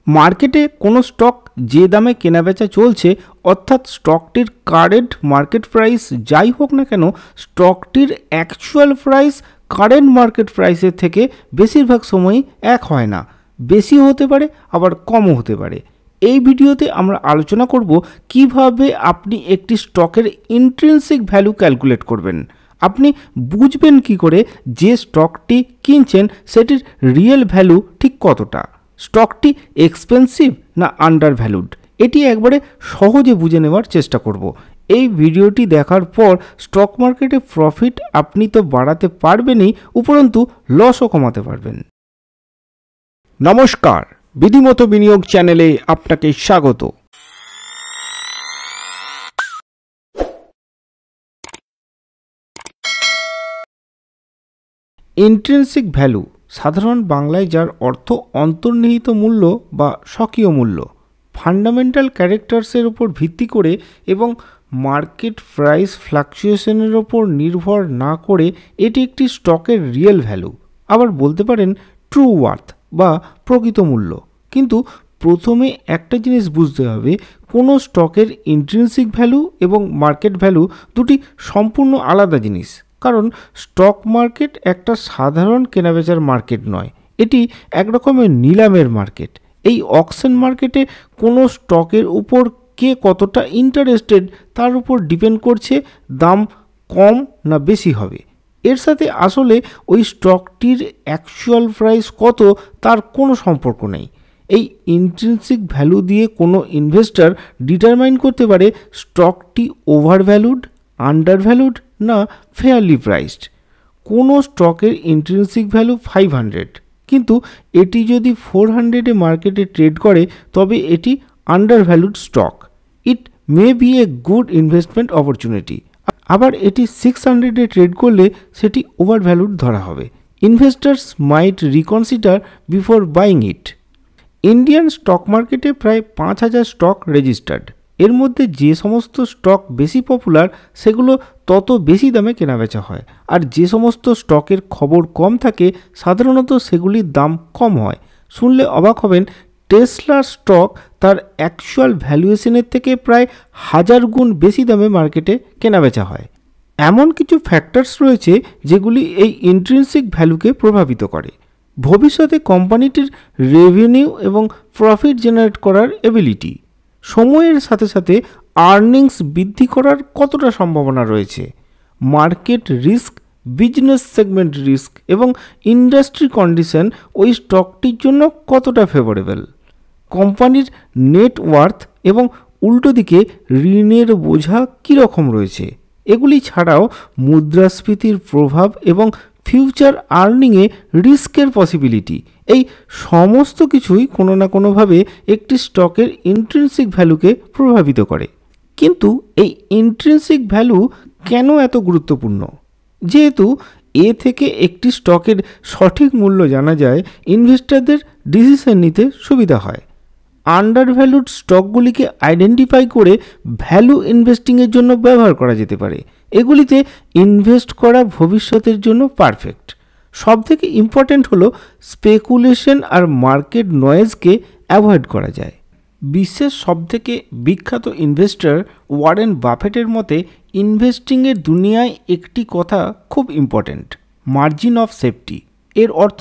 মার্কেটে কোনো স্টক যে দামে কেনাবেচা চলছে, অর্থাৎ স্টকটির কারেন্ট মার্কেট প্রাইস যাই হোক না কেন, স্টকটির অ্যাকচুয়াল প্রাইস কারেন্ট মার্কেট প্রাইসের থেকে বেশিরভাগ সময়ই এক হয় না। বেশি হতে পারে, আবার কমও হতে পারে। এই ভিডিওতে আমরা আলোচনা করব কিভাবে আপনি একটি স্টকের ইন্ট্রিনসিক ভ্যালু ক্যালকুলেট করবেন। আপনি বুঝবেন কি করে যে স্টকটি কিনছেন সেটির রিয়েল ভ্যালু ঠিক কতটা, স্টকটি এক্সপেন্সিভ না আন্ডার ভ্যালুড, এটি একবারে সহজে বুঝে নেওয়ার চেষ্টা করব। এই ভিডিওটি দেখার পর স্টক মার্কেটে প্রফিট আপনি তো বাড়াতে পারবেনই, উপরন্তু লসও কমাতে পারবেন। নমস্কার, বিধিমতো বিনিয়োগ চ্যানেলে আপনাকে স্বাগত। ইন্ট্রিনসিক ভ্যালু সাধারণ বাংলায় যার অর্থ অন্তর্নিহিত মূল্য বা স্বকীয় মূল্য, ফান্ডামেন্টাল ক্যারেক্টার্সের উপর ভিত্তি করে এবং মার্কেট প্রাইস ফ্লাকচুয়েশনের ওপর নির্ভর না করে এটি একটি স্টকের রিয়েল ভ্যালু, আবার বলতে পারেন ট্রু ওয়ার্থ বা প্রকৃত মূল্য। কিন্তু প্রথমে একটা জিনিস বুঝতে হবে, কোনো স্টকের ইন্ট্রিনসিক ভ্যালু এবং মার্কেট ভ্যালু দুটি সম্পূর্ণ আলাদা জিনিস। কারণ স্টক মার্কেট একটা সাধারণ কেনাবেচার মার্কেট নয়, এটি এক রকমের নিলামের মার্কেট। এই অকশন মার্কেটে কোনো স্টকের উপর কে কতটা ইন্টারেস্টেড তার উপর ডিপেন্ড করছে দাম কম না বেশি হবে। এর সাথে আসলে ওই স্টকটির অ্যাকচুয়াল প্রাইস কত তার কোনো সম্পর্ক নেই। এই ইন্ট্রিনসিক ভ্যালু দিয়ে কোনো ইনভেস্টর ডিটারমাইন করতে পারে স্টকটি ওভার ভ্যালুড, আন্ডার ভ্যালুড না ফেয়ারলি প্রাইসড। কোনো স্টকের ইন্ট্রিনসিক ভ্যালু 500, কিন্তু এটি যদি 400-এ মার্কেটে ট্রেড করে তবে এটি under valued stock. It may B a good investment opportunity. আবার এটি 600-এ ট্রেড করলে সেটি ওভার ভ্যালুড ধরা হবে। Investors might reconsider before buying it. Indian stock মার্কেটে প্রায় 5000 স্টক রেজিস্টার্ড। এর মধ্যে যে সমস্ত স্টক বেশি পপুলার সেগুলো তত বেশি দামে কেনাবেচা হয়, আর যে সমস্ত স্টকের খবর কম থাকে সাধারণত সেগুলির দাম কম হয়। শুনলে অবাক হবেন, টেসলার স্টক তার অ্যাকচুয়াল ভ্যালুয়েশনের থেকে প্রায় 1000 গুণ বেশি দামে মার্কেটে কেনাবেচা হয়। এমন কিছু ফ্যাক্টরস রয়েছে যেগুলি এই ইন্ট্রিনসিক ভ্যালুকে প্রভাবিত করে। ভবিষ্যতে কোম্পানিটির রেভিনিউ এবং প্রফিট জেনারেট করার এবিলিটি, সময়ের সাথে সাথে আর্নিংস বৃদ্ধি করার কতটা সম্ভাবনা রয়েছে, market risk, business segment risk এবং ইন্ডাস্ট্রি কন্ডিশন ওই স্টকটির জন্য কতটা ফেভারেবল, কোম্পানির নেট ওয়ার্থ এবং উল্টো দিকে ঋণের বোঝা কীরকম রয়েছে। এগুলি ছাড়াও মুদ্রাস্ফীতির প্রভাব এবং ফিউচার আর্নিংয়ে রিস্কের পসিবিলিটি, এই সমস্ত কিছুই কোনো না কোনোভাবে একটি স্টকের ইন্ট্রিনসিক ভ্যালুকে প্রভাবিত করে। কিন্তু এই ইন্ট্রিনসিক ভ্যালু কেন এত গুরুত্বপূর্ণ? যেহেতু এ থেকে একটি স্টকের সঠিক মূল্য জানা যায়, ইনভেস্টরদের ডিসিশন নিতে সুবিধা হয়। আন্ডার ভ্যালুড স্টকগুলিকে আইডেন্টিফাই করে ভ্যালু ইনভেস্টিংয়ের জন্য ব্যবহার করা যেতে পারে। এগুলিতে ইনভেস্ট করা ভবিষ্যতের জন্য পারফেক্ট। সবথেকে ইম্পর্ট্যান্ট হলো স্পেকুলেশন আর মার্কেট নয়েজকে অ্যাভয়েড করা যায়। বিশ্বের সবথেকে বিখ্যাত ইনভেস্টর ওয়ারেন বাফেটের মতে ইনভেস্টিংয়ের দুনিয়ায় একটি কথা খুব ইম্পর্ট্যান্ট, মার্জিন অফ সেফটি। এর অর্থ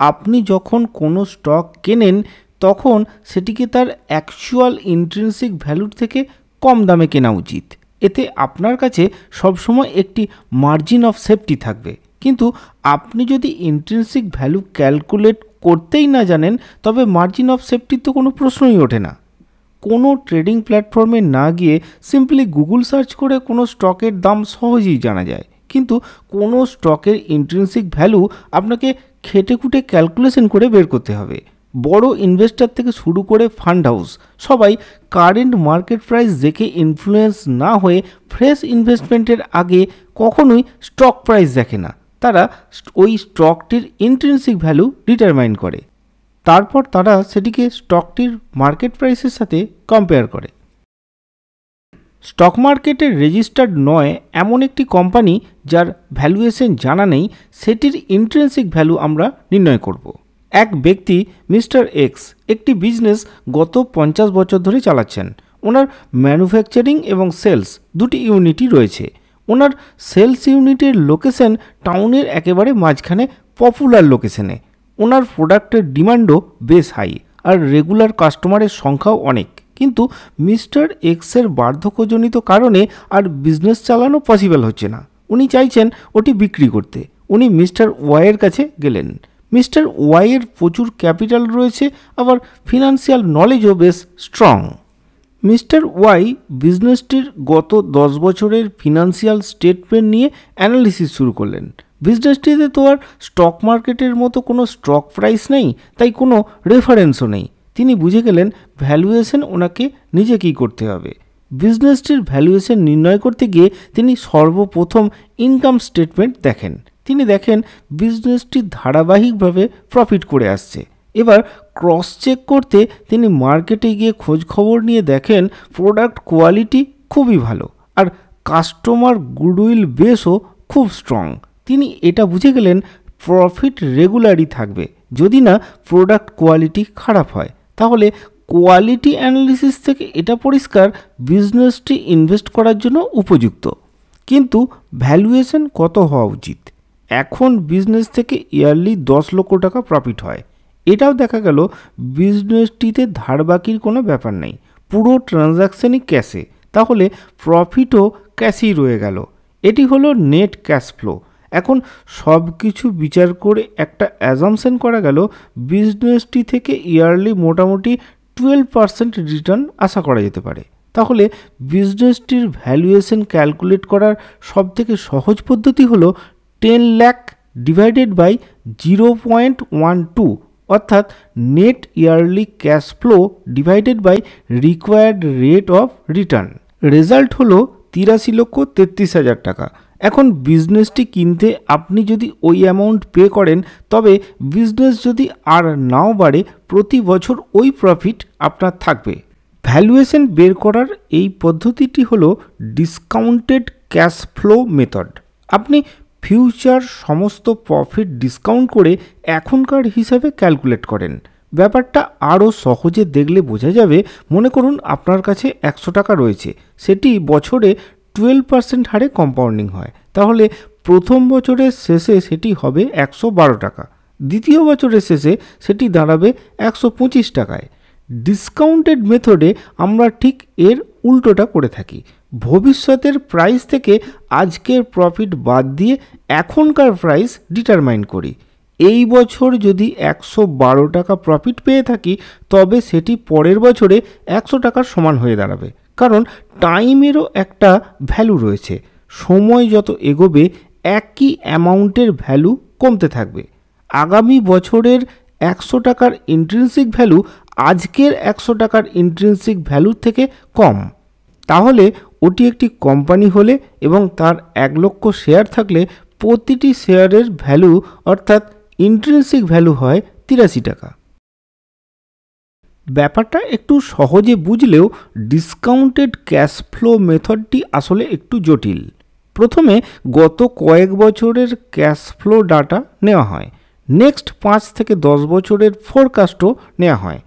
আপনি যখন কোনো স্টক কেনেন তখন সেটিকে তার অ্যাকচুয়াল ইন্ট্রিনসিক ভ্যালুর থেকে কম দামে কেনা উচিত। এতে আপনার কাছে সবসময় একটি মার্জিন অফ সেফটি থাকবে। কিন্তু আপনি যদি ইন্ট্রিনসিক ভ্যালু ক্যালকুলেট করতেই না জানেন তবে মার্জিন অফ সেফটির তো কোনো প্রশ্নই ওঠে না। কোনো ট্রেডিং প্ল্যাটফর্মে না গিয়ে সিম্পলি গুগল সার্চ করে কোনো স্টকের দাম সহজেই জানা যায়, কিন্তু কোনো স্টকের ইন্ট্রিনসিক ভ্যালু আপনাকে খেটে খুঁটে ক্যালকুলেশন করে বের করতে হবে। বড় ইনভেস্টর থেকে শুরু করে ফান্ড হাউস সবাই কারেন্ট মার্কেট প্রাইস দেখে ইনফ্লুয়েন্স না হয়ে ফ্রেশ ইনভেস্টমেন্টের আগে কখনোই স্টক প্রাইস দেখে না। তারা ওই স্টকটির ইন্ট্রিনসিক ভ্যালু ডিটারমাইন করে, তারপর তারা সেটিকে স্টকটির মার্কেট প্রাইসের সাথে কম্পেয়ার করে। স্টক মার্কেটে রেজিস্টার্ড নয় এমন একটি কোম্পানি যার ভ্যালুয়েশন জানা নেই, সেটির ইন্ট্রিনসিক ভ্যালু আমরা নির্ণয় করব। এক ব্যক্তি মিস্টার এক্স একটি বিজনেস গত 50 বছর ধরে চালাচ্ছেন। ওনার ম্যানুফ্যাকচারিং এবং সেলস দুটি ইউনিটই রয়েছে। ওনার সেলস ইউনিটের লোকেশন টাউনের একেবারে মাঝখানে পপুলার লোকেশনে। ওনার প্রোডাক্টের ডিমান্ডও বেশ হাই আর রেগুলার কাস্টমারের সংখ্যাও অনেক। কিন্তু মিস্টার এক্সের বার্ধক্যজনিত কারণে আর বিজনেস চালানো পসিবল হচ্ছে না। উনি চাইছেন ওটি বিক্রি করতে। উনি মিস্টার ওয়াইয়ের কাছে গেলেন। মিস্টার ওয়াইয়ের প্রচুর ক্যাপিটাল রয়েছে, আবার ফিনান্সিয়াল নলেজও বেশ স্ট্রং। মিস্টার ওয়াই বিজনেসটির গত 10 বছরের ফিনান্সিয়াল স্টেটমেন্ট নিয়ে অ্যানালিসিস শুরু করলেন। বিজনেসটিতে তো আর স্টক মার্কেটের মতো কোনো স্টক প্রাইস নেই, তাই কোনো রেফারেন্সও নেই। তিনি বুঝে গেলেন ভ্যালুয়েশন ওনাকে নিজেকেই করতে হবে। বিজনেসটির ভ্যালুয়েশন নির্ণয় করতে গিয়ে তিনি সর্বপ্রথম ইনকাম স্টেটমেন্ট দেখেন। তিনি দেখেন বিজনেসটি ধারাবাহিকভাবে প্রফিট করে আসছে। এবার ক্রস চেক করতে তিনি মার্কেটে গিয়ে খোঁজ খবর নিয়ে দেখেন প্রোডাক্ট কোয়ালিটি খুবই ভালো আর কাস্টমার গুডউইল বেসও খুব স্ট্রং। তিনি এটা বুঝে গেলেন প্রফিট রেগুলারই থাকবে যদি না প্রোডাক্ট কোয়ালিটি খারাপ হয়। তাহলে কোয়ালিটি অ্যানালিসিস থেকে এটা পরিষ্কার বিজনেসটি ইনভেস্ট করার জন্য উপযুক্ত। কিন্তু ভ্যালুয়েশন কত হওয়া উচিত? এখন বিজনেস থেকে ইয়ারলি 10 লক্ষ টাকা প্রফিট হয়। এটাও দেখা গেল বিজনেসটিতে ধারবাকির কোনো ব্যাপার নেই, পুরো ট্রানজ্যাকশানই ক্যাশে। তাহলে প্রফিটও ক্যাশেই রয়ে গেল। এটি হলো নেট ক্যাশ ফ্লো। এখন সব কিছু বিচার করে একটা অ্যাজাম্পশন করা গেল বিজনেসটি থেকে ইয়ারলি মোটামুটি 12% রিটার্ন আশা করা যেতে পারে। তাহলে বিজনেসটির ভ্যালুয়েশন ক্যালকুলেট করার সবথেকে সহজ পদ্ধতি হলো 10 লাখ ডিভাইডেড বাই 0.12, অর্থাৎ net yearly cash flow divided by required rate of return. Result হলো 83,33,000 টাকা। এখন বিজনেসটি কিনতে আপনি যদি ওই অ্যামাউন্ট পে করেন, তবে বিজনেস যদি আর নাও বাড়ে প্রতি বছর ওই প্রফিট আপনার থাকবে। ভ্যালুয়েশন বের করার এই পদ্ধতিটি হলো ডিসকাউন্টেড ক্যাশ ফ্লো মেথড। আপনি ফিউচার সমস্ত প্রফিট ডিসকাউন্ট করে এখনকার হিসাবে ক্যালকুলেট করেন। ব্যাপারটা আরও সহজে দেখলে বোঝা যাবে। মনে করুন আপনার কাছে 100 টাকা রয়েছে, সেটি বছরে 12% হারে কম্পাউন্ডিং হয়। তাহলে প্রথম বছরের শেষে সেটি হবে 112 টাকা, দ্বিতীয় বছরের শেষে সেটি দাঁড়াবে 125 টাকায়। ডিসকাউন্টেড মেথডে আমরা ঠিক এর উল্টোটা করে থাকি। ভবিষ্যতের প্রাইস থেকে আজকের প্রফিট বাদ দিয়ে এখনকার প্রাইস ডিটারমাইন করি। এই বছর যদি 112 টাকা প্রফিট পেয়ে থাকি, তবে সেটি পরের বছরে 100 টাকার সমান হয়ে দাঁড়াবে। কারণ টাইমেরও একটা ভ্যালু রয়েছে। সময় যত এগোবে একই অ্যামাউন্টের ভ্যালু কমতে থাকবে। আগামী বছরের 100 টাকার ইন্ট্রিনসিক ভ্যালু আজকের 100 টাকার ইন্ট্রিনসিক ভ্যালুর থেকে কম। তাহলে ওটি একটি কোম্পানি হলে এবং তার 1 লক্ষ শেয়ার থাকলে প্রতিটি শেয়ারের ভ্যালু অর্থাৎ ইন্ট্রিনসিক ভ্যালু হয় 83 টাকা। ব্যাপারটা একটু সহজে বুঝলেও ডিসকাউন্টেড ক্যাশ ফ্লো মেথডটি আসলে একটু জটিল। প্রথমে গত কয়েক বছরের ক্যাশ ফ্লো ডাটা নেওয়া হয়। নেক্সট 5 থেকে 10 বছরের ফোরকাস্টও নেওয়া হয়।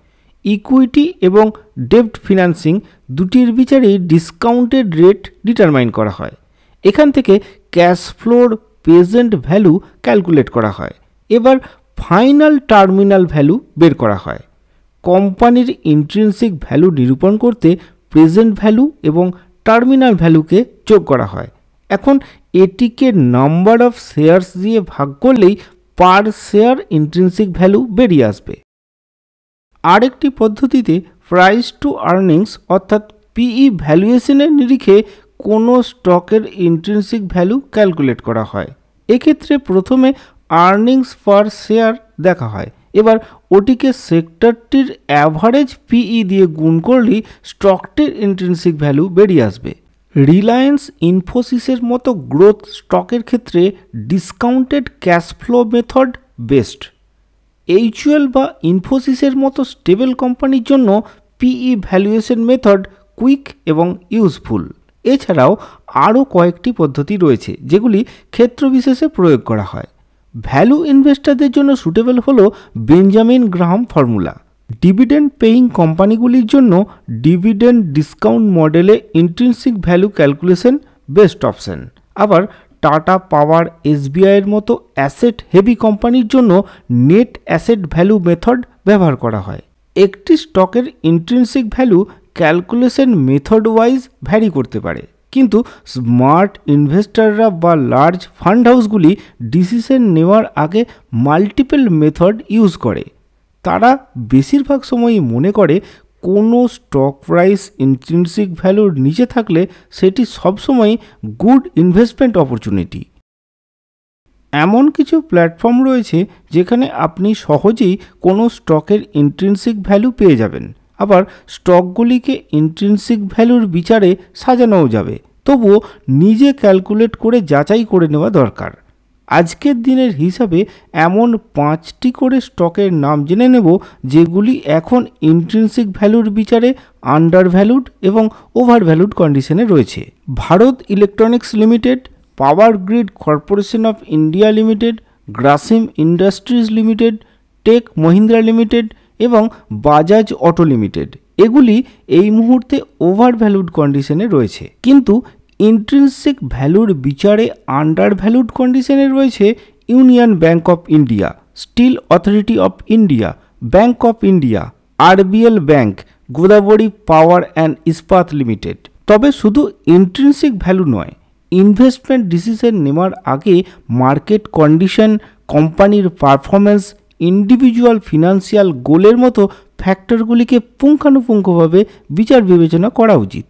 ইকুইটি এবং ডেপ্ট ফিন্যান্সিং দুটির বিচারেই ডিসকাউন্টেড রেট ডিটারমাইন করা হয়। এখান থেকে cash floor present value calculate করা হয়। এবার ফাইনাল টার্মিনাল ভ্যালু বের করা হয়। কোম্পানির ইন্ট্রিনসিক ভ্যালু নিরূপণ করতে প্রেজেন্ট ভ্যালু এবং টার্মিনাল ভ্যালুকে যোগ করা হয়। এখন এটিকে নাম্বার অফ শেয়ার্স দিয়ে ভাগ করলেই পার শেয়ার ইন্ট্রিনসিক ভ্যালু বেরিয়ে আসবে। আরেকটি পদ্ধতিতে প্রাইস টু আর্নিংস অর্থাৎ পিই ভ্যালুয়েশনের নিরিখে কোনো স্টকের ইন্ট্রিনসিক ভ্যালু ক্যালকুলেট করা হয়। এক্ষেত্রে প্রথমে আর্নিংস পার শেয়ার দেখা হয়। এবার ওটিকে সেক্টরটির অ্যাভারেজ পিই দিয়ে গুণ করলেই স্টকটির ইন্ট্রিনসিক ভ্যালু বেরিয়ে আসবে। রিলায়েন্স ইনফোসিসের মতো গ্রোথ স্টকের ক্ষেত্রে discounted cash flow method best. HUL বা ইনফোসিসের মতো স্টেবল কোম্পানির জন্য পিই ভ্যালুয়েশন মেথড কুইক এবং ইউজফুল। এছাড়াও আরও কয়েকটি পদ্ধতি রয়েছে যেগুলি ক্ষেত্রবিশেষে প্রয়োগ করা হয়। ভ্যালু ইনভেস্টরদের জন্য সুটেবল হলো Benjamin Graham formula. Dividend paying কোম্পানিগুলির জন্য ডিভিডেন্ড ডিসকাউন্ট মডেলে intrinsic value calculation best option. আবার টাটা পাওয়ার, এসবিআইয়ের মতো অ্যাসেট হেভি কোম্পানির জন্য নেট অ্যাসেট ভ্যালু মেথড ব্যবহার করা হয়। একটি স্টকের intrinsic value calculation method wise vary করতে পারে, কিন্তু স্মার্ট ইনভেস্টররা বা লার্জ ফান্ড হাউসগুলি ডিসিশন নেওয়ার আগে মাল্টিপল মেথড ইউজ করে। তারা বেশিরভাগ সময়ই মনে করে কোনো স্টক প্রাইস ইন্ট্রিনসিক ভ্যালুর নিচে থাকলে সেটি সবসময় গুড ইনভেস্টমেন্ট অপরচুনিটি। এমন কিছু প্ল্যাটফর্ম রয়েছে যেখানে আপনি সহজেই কোনো স্টকের ইন্ট্রিনসিক ভ্যালু পেয়ে যাবেন। আবার স্টকগুলিকে ইন্ট্রিনসিক ভ্যালুর বিচারে সাজানোও যাবে, তবুও নিজে ক্যালকুলেট করে যাচাই করে নেওয়া দরকার। আজকের দিনের হিসাবে এমন 5টি করে স্টকের নাম জেনে নেব যেগুলি এখন ইন্ট্রিনসিক ভ্যালুর বিচারে আন্ডার ভ্যালুড এবং ওভার ভ্যালুড কন্ডিশনে রয়েছে। Bharat Electronics Limited, power grid corporation of India Limited, Grasim Industries Limited, Tech Mahindra Limited এবং বাজাজ অটো লিমিটেড এগুলি এই মুহূর্তে ওভার ভ্যালুড কন্ডিশনে রয়েছে। কিন্তু ইন্ট্রিনসিক ভ্যালুর বিচারে আন্ডার ভ্যালুড কন্ডিশনে রয়েছে Union Bank of India, Steel Authority of India, Bank of India, RBL Bank, Godavari Power and Ispat Limited. তবে শুধু ইন্ট্রিনসিক ভ্যালু নয়, ইনভেস্টমেন্ট ডিসিশন নেওয়ার আগে মার্কেট কন্ডিশন, কোম্পানির পারফরম্যান্স, ইন্ডিভিজুয়াল ফিনান্সিয়াল গোলের মতো ফ্যাক্টরগুলিকে পুঙ্খানুপুঙ্খভাবে বিচার বিবেচনা করা উচিত।